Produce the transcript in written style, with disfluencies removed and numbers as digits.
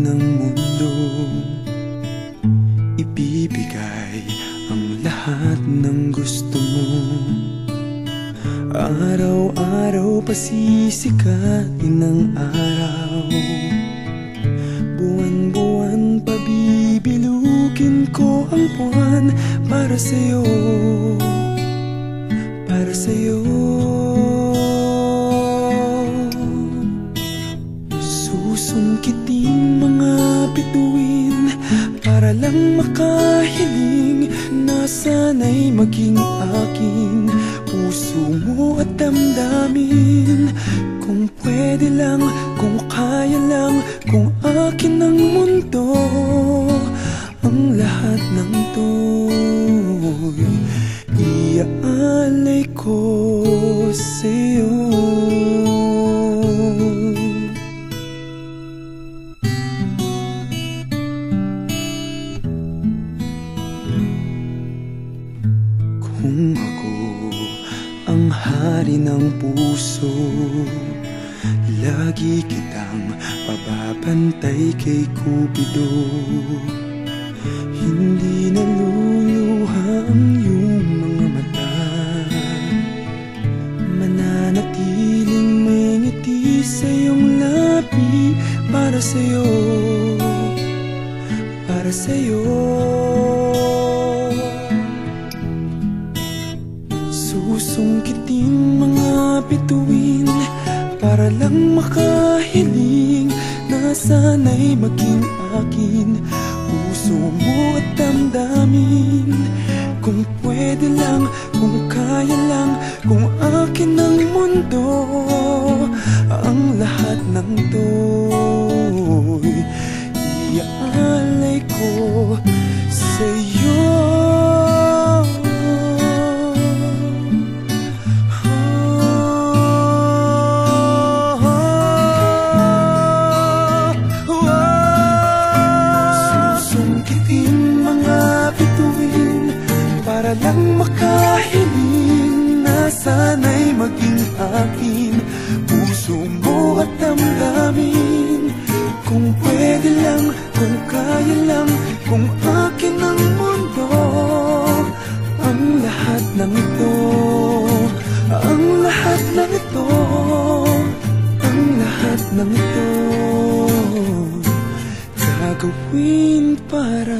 ng mundo. Ibibigay ang lahat ng gusto mo. Araw-araw pasisikatin ang araw. Buwan-buwan pabibilugin ko ang buwan para sa'yo, para sa'yo. Susungkitin mga bituin para lang makahiling na sana'y maging akin puso mo at damdamin. Kung pwede lang, kung kaya lang, kung akin ang mundo, ang lahat ng to'y iaalay ko sa'yo. Kung ako ang hari ng puso, lagi kitang pababantay kay Cupido. Hindi naluluha ang iyong mga mata, mananatiling may ngiti sa iyong labi para sa'yo, para sa'yo. Susungkitin mga bituin para lang makahiling na sana'y maging akin puso mo at damdamin. Kung pwede lang, kung kaya lang, kung akin ang mundo, ang lahat ng to'y iaalay ko sa'yo. Para lang makahiling na sana'y maging akin puso mo at damdamin. Kung pwede lang, kung kaya lang, kung akin ang mundo, ang lahat ng ito, ang lahat ng ito, ang lahat ng ito gagawin para